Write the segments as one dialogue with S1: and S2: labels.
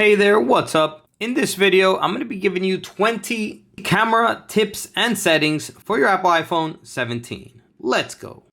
S1: Hey there, what's up? In this video, I'm going to be giving you 20 camera tips and settings for your Apple iPhone 17. Let's go.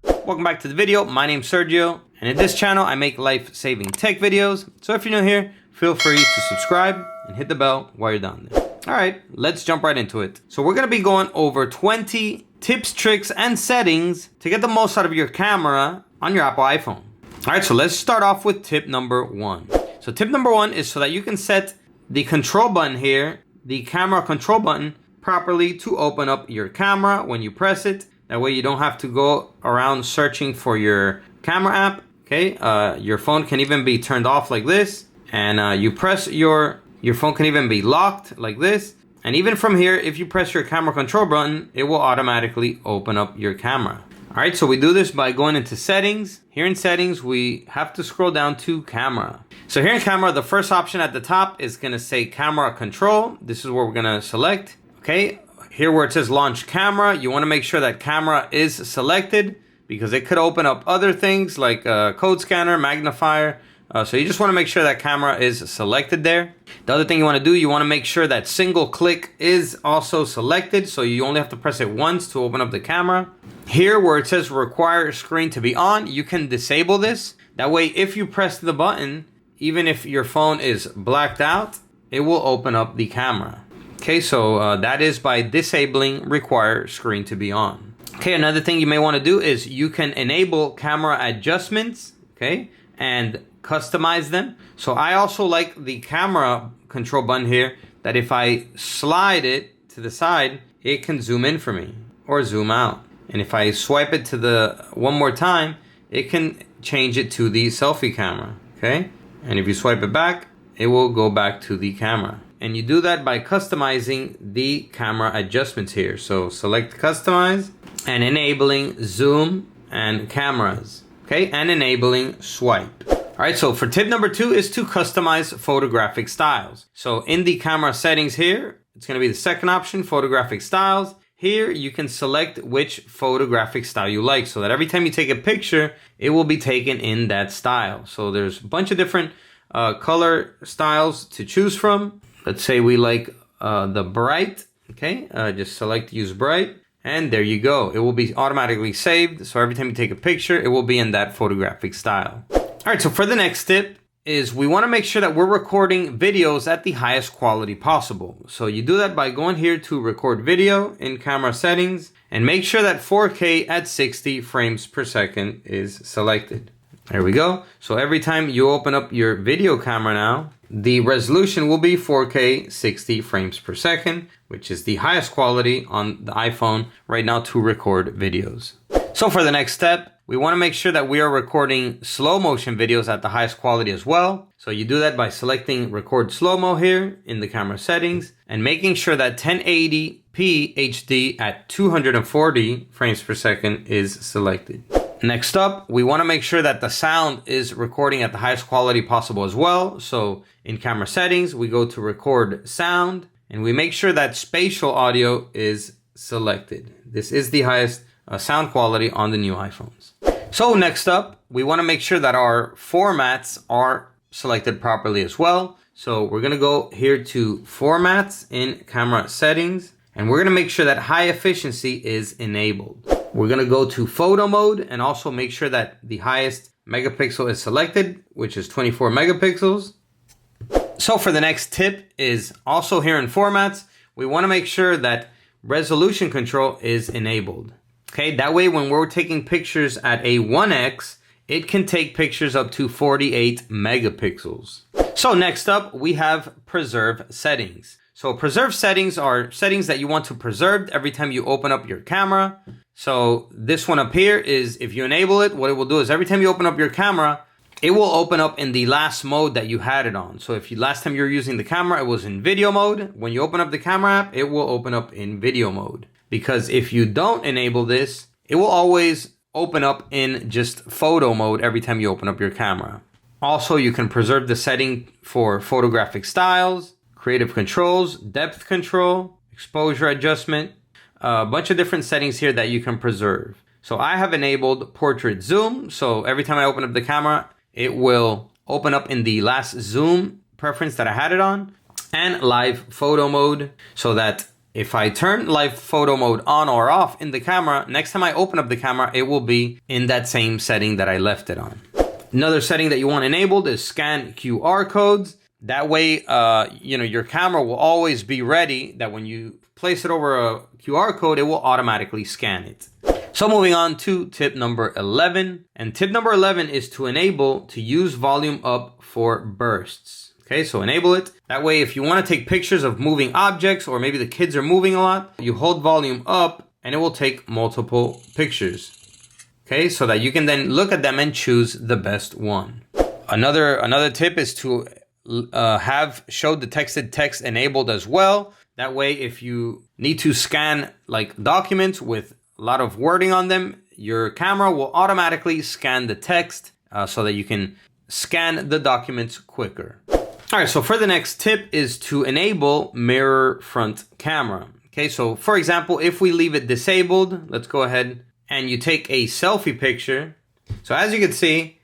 S1: Welcome back to the video. My name's Sergio, and in this channel, I make life-saving tech videos. So if you're new here, feel free to subscribe and hit the bell while you're down there. All right, let's jump right into it. So we're going to be going over 20 tips, tricks, and settings to get the most out of your camera on your Apple iPhone. All right, so let's start off with tip number 1. So tip number 1 is so that you can set the control button here, the camera control button, properly to open up your camera when you press it. That way you don't have to go around searching for your camera app. Okay, your phone can even be turned off like this, and you press your phone can even be locked like this. And even from here, if you press your camera control button, it will automatically open up your camera. All right, so we do this by going into settings. Here in settings, we have to scroll down to camera. So here in camera, the first option at the top is gonna say camera control. This is where we're gonna select. Okay, here where it says launch camera, you wanna make sure that camera is selected because it could open up other things like a code scanner, magnifier. So you just wanna make sure that camera is selected there. The other thing you wanna do, you wanna make sure that single click is also selected. So you only have to press it once to open up the camera. Here where it says require screen to be on, you can disable this. That way, if you press the button, even if your phone is blacked out, it will open up the camera. Okay, so that is by disabling require screen to be on. Okay, another thing you may wanna do is you can enable camera adjustments, okay, and customize them. So I also like the camera control button here, that if I slide it to the side, it can zoom in for me or zoom out. And if I swipe it to the one more time, it can change it to the selfie camera, okay? And if you swipe it back, it will go back to the camera. And you do that by customizing the camera adjustments here. So select customize and enabling zoom and cameras, okay? And enabling swipe. All right, so for tip number 2 is to customize photographic styles. So in the camera settings here, it's gonna be the second option, photographic styles. Here you can select which photographic style you like so that every time you take a picture, it will be taken in that style. So there's a bunch of different color styles to choose from. Let's say we like the bright, okay? Just select use bright, and there you go. It will be automatically saved. So every time you take a picture, it will be in that photographic style. All right, so for the next tip is we want to make sure that we're recording videos at the highest quality possible. So you do that by going here to record video in camera settings and make sure that 4K at 60 frames per second is selected. There we go. So every time you open up your video camera now, the resolution will be 4K 60 frames per second, which is the highest quality on the iPhone right now to record videos. So for the next step, we want to make sure that we are recording slow motion videos at the highest quality as well. So you do that by selecting record slow-mo here in the camera settings and making sure that 1080p HD at 240 frames per second is selected. Next up, we want to make sure that the sound is recording at the highest quality possible as well. So in camera settings, we go to record sound and we make sure that spatial audio is selected. This is the highest sound quality on the new iPhones. So next up, we want to make sure that our formats are selected properly as well. So we're going to go here to formats in camera settings, and we're going to make sure that high efficiency is enabled. We're going to go to photo mode and also make sure that the highest megapixel is selected, which is 24 megapixels. So for the next tip is also here in formats, we want to make sure that resolution control is enabled. Okay, that way when we're taking pictures at a 1x, it can take pictures up to 48 megapixels. So next up, we have preserve settings. So preserve settings are settings that you want to preserve every time you open up your camera. So this one up here is if you enable it, what it will do is every time you open up your camera, it will open up in the last mode that you had it on. So if last time you were using the camera, it was in video mode. When you open up the camera app, it will open up in video mode. Because if you don't enable this, it will always open up in just photo mode every time you open up your camera. Also, you can preserve the setting for photographic styles, creative controls, depth control, exposure adjustment, a bunch of different settings here that you can preserve. So I have enabled portrait zoom. So every time I open up the camera, it will open up in the last zoom preference that I had it on, and live photo mode, so that if I turn live photo mode on or off in the camera, next time I open up the camera, it will be in that same setting that I left it on. Another setting that you want enabled is scan QR codes. That way, your camera will always be ready that when you place it over a QR code, it will automatically scan it. So moving on to tip number 11. And tip number 11 is to enable to use volume up for bursts. Okay, so enable it. That way, if you want to take pictures of moving objects, or maybe the kids are moving a lot, you hold volume up and it will take multiple pictures. Okay, so that you can then look at them and choose the best one. Another tip is to have show the texted text enabled as well. That way, if you need to scan like documents with a lot of wording on them, your camera will automatically scan the text so that you can scan the documents quicker. All right, so for the next tip is to enable mirror front camera. Okay, so for example, if we leave it disabled, let's go ahead and you take a selfie picture. So as you can see,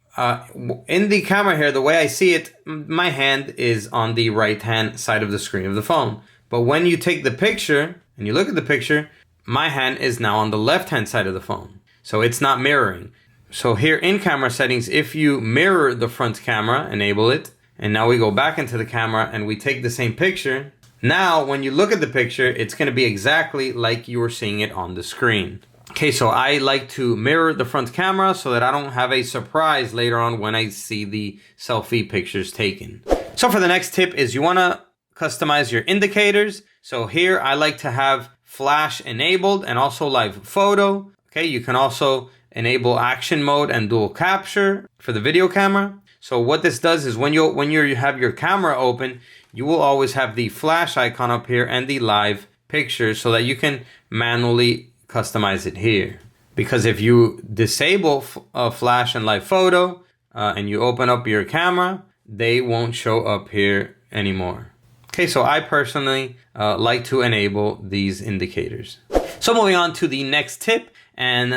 S1: in the camera here, the way I see it, my hand is on the right-hand side of the screen of the phone. But when you take the picture and you look at the picture, my hand is now on the left-hand side of the phone. So it's not mirroring. So here in camera settings, if you mirror the front camera, enable it, and now we go back into the camera and we take the same picture. Now, when you look at the picture, it's going to be exactly like you were seeing it on the screen. Okay, so I like to mirror the front camera so that I don't have a surprise later on when I see the selfie pictures taken. So for the next tip is you want to customize your indicators. So here I like to have flash enabled and also live photo. Okay, you can also enable action mode and dual capture for the video camera. So what this does is when you have your camera open, you will always have the flash icon up here and the live picture so that you can manually customize it here. Because if you disable flash and live photo and you open up your camera, they won't show up here anymore. Okay, so I personally like to enable these indicators. So moving on to the next tip, and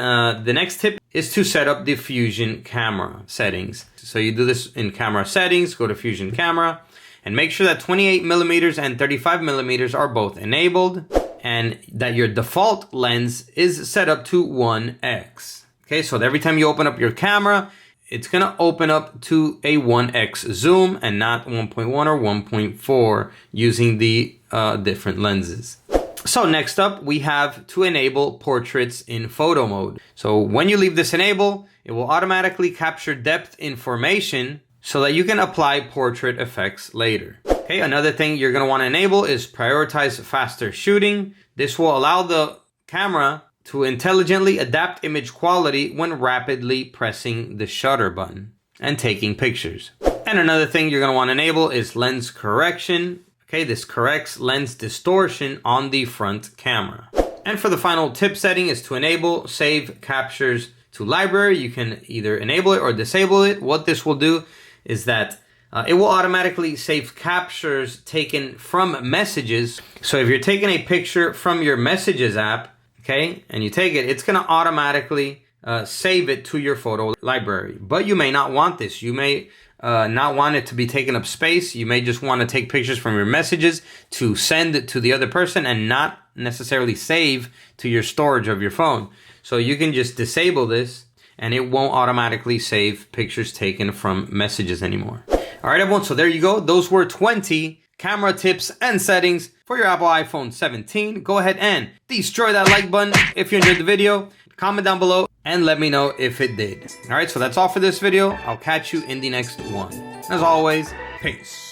S1: the next tip is to set up the Fusion camera settings. So you do this in camera settings, go to Fusion camera, and make sure that 28mm and 35mm are both enabled, and that your default lens is set up to 1x. Okay, so every time you open up your camera, it's gonna open up to a 1x zoom and not 1.1 or 1.4 using the different lenses. So next up, we have to enable portraits in photo mode. So when you leave this enable, it will automatically capture depth information so that you can apply portrait effects later. Okay, another thing you're gonna wanna enable is prioritize faster shooting. This will allow the camera to intelligently adapt image quality when rapidly pressing the shutter button and taking pictures. And another thing you're gonna wanna enable is lens correction. Okay, this corrects lens distortion on the front camera. And for the final tip setting is to enable save captures to library. You can either enable it or disable it. What this will do is that it will automatically save captures taken from messages. So if you're taking a picture from your messages app, okay, and you take it, it's gonna automatically save it to your photo library. But you may not want this. You may not want it to be taking up space. You may just want to take pictures from your messages to send it to the other person and not necessarily save to your storage of your phone. So you can just disable this and it won't automatically save pictures taken from messages anymore. All right, everyone, so there you go. Those were 20 camera tips and settings for your Apple iPhone 17. Go ahead and destroy that like button if you enjoyed the video. Comment down below and let me know if it did. All right, so that's all for this video. I'll catch you in the next one. As always, peace.